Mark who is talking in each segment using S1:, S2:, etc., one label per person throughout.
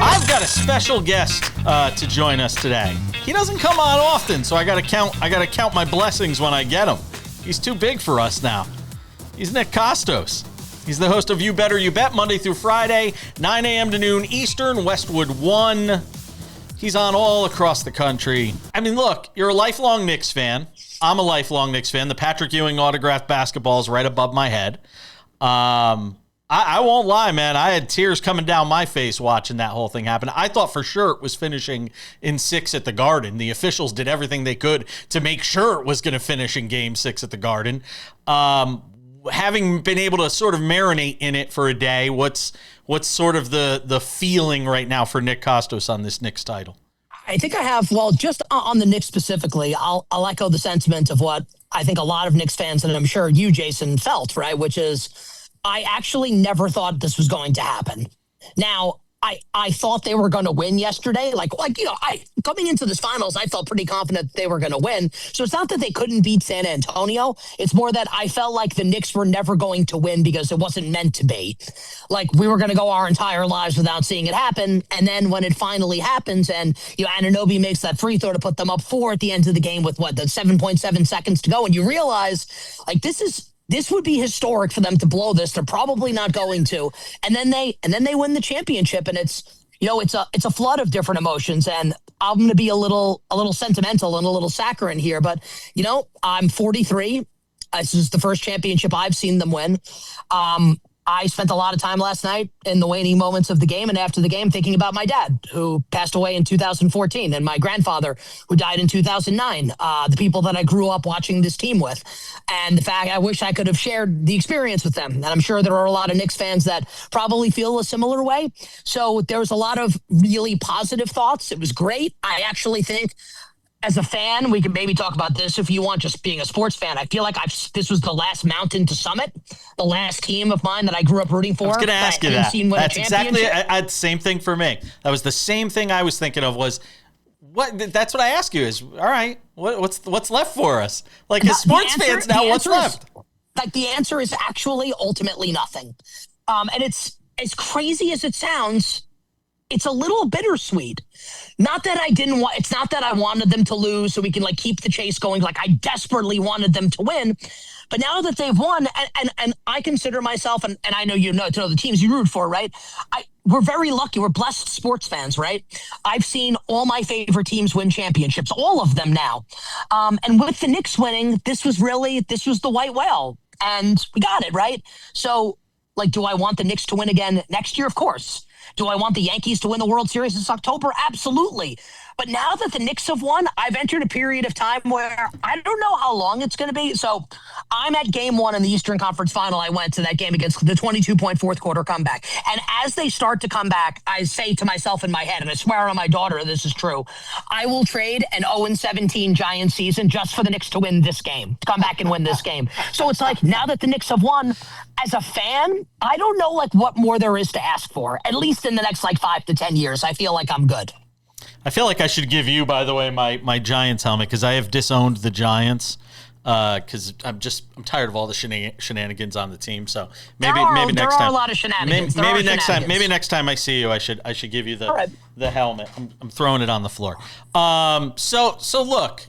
S1: I've got a special guest to join us today. He doesn't come on often, so I gotta count my blessings when I get him. He's too big for us now. He's Nick Kostos. He's the host of You Better You Bet, Monday through Friday, 9 a.m. to noon Eastern, Westwood 1. He's on all across the country. I mean, look, you're a lifelong Knicks fan. I'm a lifelong Knicks fan. The Patrick Ewing autographed basketball is right above my head. I won't lie, man. I had tears coming down my face watching that whole thing happen. I thought for sure it was finishing in 6 at the Garden. The officials did everything they could to make sure it was going to finish in Game 6 at the Garden. Having been able to sort of marinate in it for a day, what's sort of the feeling right now for Nick Kostos on this Knicks title?
S2: I think I have, well, just on the Knicks specifically, I'll echo the sentiment of what I think a lot of Knicks fans, and I'm sure you, Jason, felt, right? Which is, I actually never thought this was going to happen. Now, I thought they were going to win yesterday. Coming into this finals, I felt pretty confident they were going to win. So it's not that they couldn't beat San Antonio. It's more that I felt like the Knicks were never going to win because it wasn't meant to be. Like, we were going to go our entire lives without seeing it happen. And then when it finally happens and, Anunoby makes that free throw to put them up 4 at the end of the game with the 7.7 seconds to go. And you realize, this would be historic for them to blow this. They're probably not going to. And then they win the championship, and it's a flood of different emotions. And I'm going to be a little sentimental and a little saccharine here, but I'm 43. This is the first championship I've seen them win. I spent a lot of time last night in the waning moments of the game and after the game thinking about my dad, who passed away in 2014, and my grandfather, who died in 2009, the people that I grew up watching this team with. And the fact I wish I could have shared the experience with them. And I'm sure there are a lot of Knicks fans that probably feel a similar way. So there was a lot of really positive thoughts. It was great. I actually think, as a fan, we can maybe talk about this if you want, just being a sports fan. I feel like this was the last mountain to summit, the last team of mine that I grew up rooting for.
S1: I was going to ask you that. That's exactly the same thing for me. That was the same thing I was thinking of was, that's what I ask you is, all right, what's left for us? Like, as sports fans now, what's left?
S2: The answer is actually ultimately nothing. And it's as crazy as it sounds, it's a little bittersweet. Not that it's not that I wanted them to lose so we can keep the chase going. I desperately wanted them to win. But now that they've won, and I consider myself, and I know to know the teams you root for, right? We're very lucky. We're blessed sports fans, right? I've seen all my favorite teams win championships, all of them now. And with the Knicks winning, this was the white whale. And we got it, right? So, do I want the Knicks to win again next year? Of course. Do I want the Yankees to win the World Series this October? Absolutely. But now that the Knicks have won, I've entered a period of time where I don't know how long it's going to be. So I'm at game 1 in the Eastern Conference Final. I went to that game against the 22-point fourth quarter comeback. And as they start to come back, I say to myself in my head, and I swear on my daughter this is true, I will trade an 0-17 Giants season just for the Knicks to win this game, to come back and win this game. So it's now that the Knicks have won, as a fan, I don't know what more there is to ask for, at least in the next 5 to 10 years. I feel like I'm good.
S1: I feel like I should give you, by the way, my Giants helmet, because I have disowned the Giants because I'm tired of all the shenanigans on the team. So maybe next time
S2: there are a lot of shenanigans.
S1: Maybe next time I see you, I should give you the helmet. I'm throwing it on the floor. So look,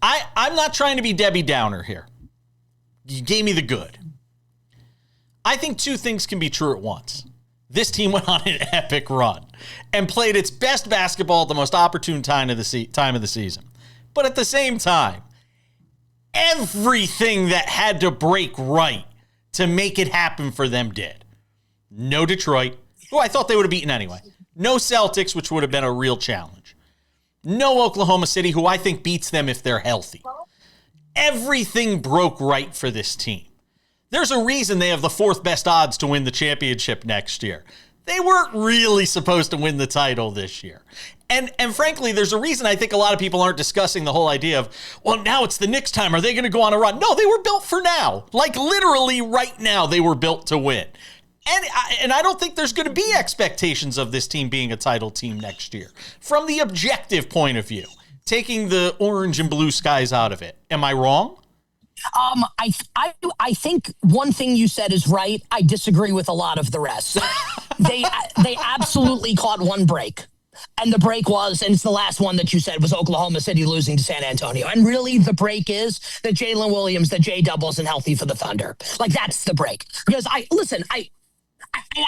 S1: I'm not trying to be Debbie Downer here. You gave me the good. I think 2 things can be true at once. This team went on an epic run and played its best basketball at the most opportune time of the season. But at the same time, everything that had to break right to make it happen for them did. No Detroit, who I thought they would have beaten anyway. No Celtics, which would have been a real challenge. No Oklahoma City, who I think beats them if they're healthy. Everything broke right for this team. There's a reason they have the 4th best odds to win the championship next year. They weren't really supposed to win the title this year. And frankly, there's a reason I think a lot of people aren't discussing the whole idea of, well, now it's the Knicks time. Are they going to go on a run? No, they were built for now. Literally right now, they were built to win. And I don't think there's going to be expectations of this team being a title team next year. From the objective point of view, taking the orange and blue skies out of it. Am I wrong?
S2: I think one thing you said is right. I disagree with a lot of the rest. they absolutely caught one break. And the break was, and it's the last one that you said, was Oklahoma City losing to San Antonio. And really the break is that Jalen Williams, that J-Double isn't healthy for the Thunder. Like, that's the break. Because I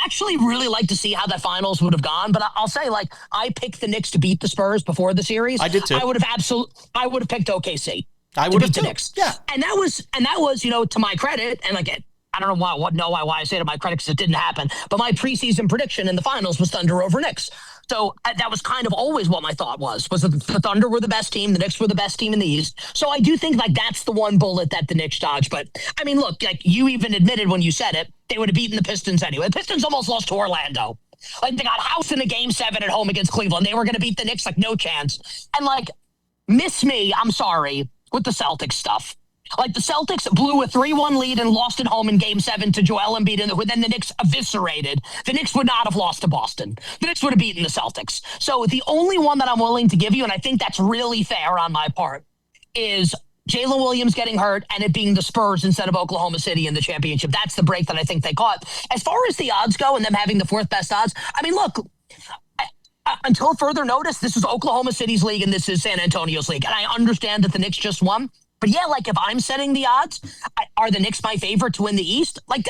S2: actually really like to see how that finals would have gone, but I'll say, like, I picked the Knicks to beat the Spurs before the series.
S1: I did too.
S2: I would have picked OKC.
S1: I would have
S2: beat the Knicks.
S1: Yeah.
S2: And that was, you know, to my credit, and like, I don't know why I say to my credit, because it didn't happen, but my preseason prediction in the finals was Thunder over Knicks. So that was kind of always what my thought was that the Thunder were the best team, the Knicks were the best team in the East. So I do think, like, that's the one bullet that the Knicks dodged. But I mean, look, like, you even admitted when you said it, they would have beaten the Pistons anyway. The Pistons almost lost to Orlando. Like, they got housed in a game 7 at home against Cleveland. They were going to beat the Knicks, like, no chance. And, like, miss me, I'm sorry, with the Celtics stuff. Like, the Celtics blew a 3-1 lead and lost at home in Game 7 to Joel Embiid, and then the Knicks eviscerated. The Knicks would not have lost to Boston. The Knicks would have beaten the Celtics. So the only one that I'm willing to give you, and I think that's really fair on my part, is Jalen Williams getting hurt and it being the Spurs instead of Oklahoma City in the championship. That's the break that I think they caught. As far as the odds go and them having the 4th best odds, I mean, look, until further notice, this is Oklahoma City's league and this is San Antonio's league. And I understand that the Knicks just won. But yeah, like, if I'm setting the odds, are the Knicks my favorite to win the East? Like,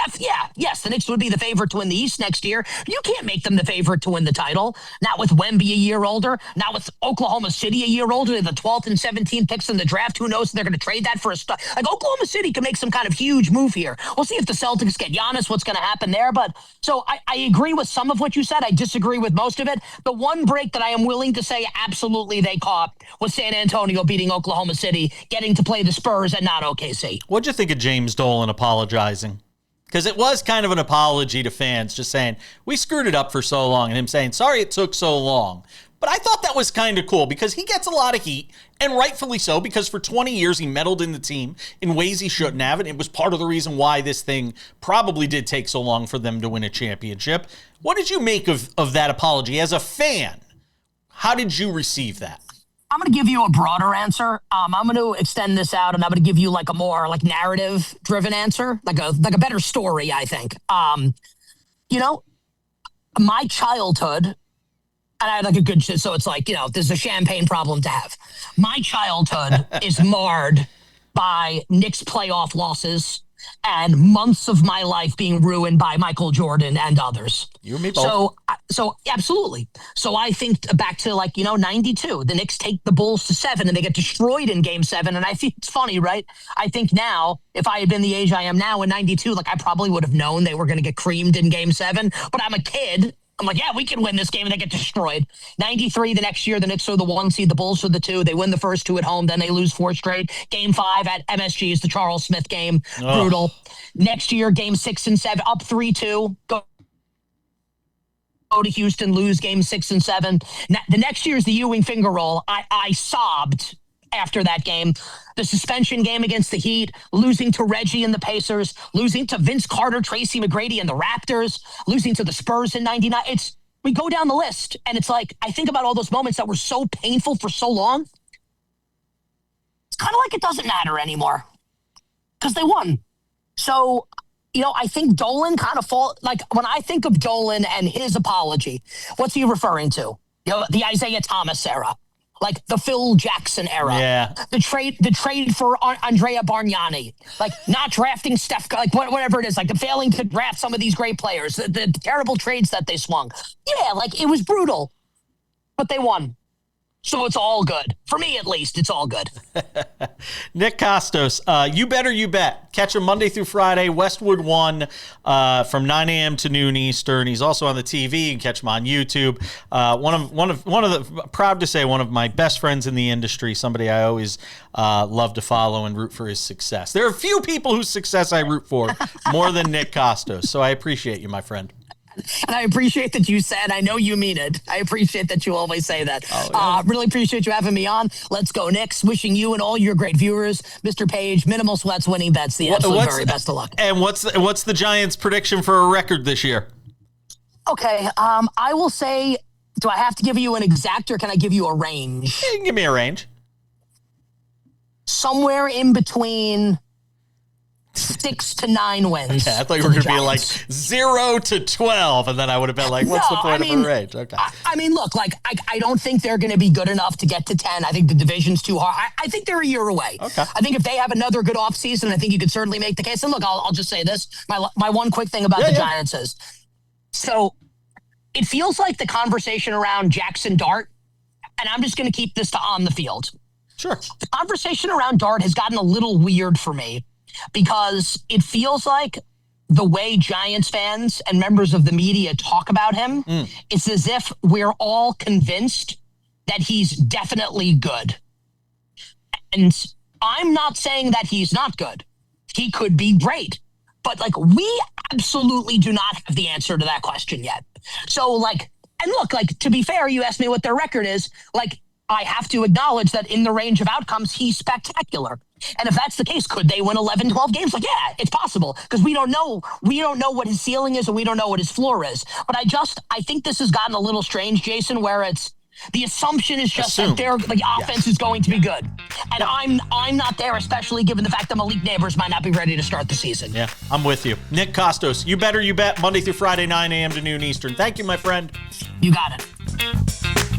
S2: yes, the Knicks would be the favorite to win the East next year. You can't make them the favorite to win the title. Not with Wemby a year older, not with Oklahoma City a year older. They're the 12th and 17th picks in the draft. Who knows if they're going to trade that for a star? Like, Oklahoma City can make some kind of huge move here. We'll see if the Celtics get Giannis, what's going to happen there. But so I agree with some of what you said. I disagree with most of it. The one break that I am willing to say absolutely they caught was San Antonio beating Oklahoma City, getting to play the Spurs and not OKC.
S1: What'd you think of James Dolan apologizing? Because it was kind of an apology to fans, just saying, we screwed it up for so long, and him saying, sorry it took so long. But I thought that was kind of cool because he gets a lot of heat, and rightfully so, because for 20 years he meddled in the team in ways he shouldn't have, and it was part of the reason why this thing probably did take so long for them to win a championship. What did you make of that apology as a fan? How did you receive that?
S2: I'm going to give you a broader answer. I'm going to extend this out, and I'm going to give you like a more like narrative-driven answer, like a better story, I think. You know, my childhood, and I had like a good, so it's like, you know, there's a champagne problem to have. My childhood is marred by Knicks playoff losses and months of my life being ruined by Michael Jordan and others.
S1: You and me both.
S2: So absolutely. So I think back to, like, you know, 92, the Knicks take the Bulls to 7 and they get destroyed in Game 7. And I think it's funny, right? I think now, if I had been the age I am now in 92, like, I probably would have known they were going to get creamed in Game 7, but I'm a kid. I'm like, yeah, we can win this game, and they get destroyed. 93, the next year, the Knicks are the 1 seed, the Bulls are the 2. They win the first 2 at home, then they lose 4 straight. Game 5 at MSG is the Charles Smith game. Oh. Brutal. Next year, Game 6 and 7, up 3-2. Go to Houston, lose Game 6 and 7. The next year is the Ewing finger roll. I sobbed after that game. The suspension game against the Heat, losing to Reggie and the Pacers, losing to Vince Carter, Tracy McGrady and the Raptors, losing to the Spurs in 99. We go down the list, and it's like, I think about all those moments that were so painful for so long. It's kind of like it doesn't matter anymore because they won. So, you know, I think Dolan kind of like, when I think of Dolan and his apology, what's he referring to? You know, the Isaiah Thomas era. Like the Phil Jackson era,
S1: yeah.
S2: The trade for Andrea Bargnani, like not drafting Steph, like whatever it is, like the failing to draft some of these great players, the terrible trades that they swung. Yeah, like it was brutal, but they won. So it's all good. For me, at least, it's all good.
S1: Nick Kostos, You Bet or You Bet. Catch him Monday through Friday, Westwood 1 from 9 a.m. to noon Eastern. He's also on the TV. You can catch him on YouTube. Proud to say, one of my best friends in the industry, somebody I always love to follow and root for his success. There are a few people whose success I root for more than Nick Kostos, so I appreciate you, my friend.
S2: And I appreciate that you said, I know you mean it. I appreciate that you always say that.
S1: Oh, yeah.
S2: Really appreciate you having me on. Let's go, Knicks. Wishing you and all your great viewers, Mr. Page, minimal sweats, winning bets, the absolute very best of luck.
S1: And what's the Giants' prediction for a record this year?
S2: Okay, I will say, do I have to give you an exact or can I give you a range?
S1: You can give me a range.
S2: Somewhere in between 6 to 9 wins.
S1: Yeah, I thought you were going to be like 0 to 12, and then I would have been like, what's the point of a range? Okay.
S2: I mean, look, like, I don't think they're going to be good enough to get to 10. I think the division's too hard. I think they're a year away.
S1: Okay.
S2: I think if they have another good offseason, I think you could certainly make the case. And look, I'll just say this. My one quick thing about the Giants is, so it feels like the conversation around Jackson Dart, and I'm just going to keep this to on the field.
S1: Sure.
S2: The conversation around Dart has gotten a little weird for me because it feels like the way Giants fans and members of the media talk about him, it's as if we're all convinced that he's definitely good. And I'm not saying that he's not good. He could be great. But, like, we absolutely do not have the answer to that question yet. So, like, and look, like, to be fair, you asked me what their record is. Like, I have to acknowledge that in the range of outcomes, he's spectacular. And if that's the case, could they win 11, 12 games? Like, yeah, it's possible because we don't know what his ceiling is and we don't know what his floor is. But I think this has gotten a little strange, Jason, where it's the assumption is just that the offense is going to be good. And I'm not there, especially given the fact that Malik Neighbors might not be ready to start the season.
S1: Yeah, I'm with you. Nick Kostos, you better you bet, Monday through Friday, 9 a.m. to noon Eastern. Thank you, my friend.
S2: You got it.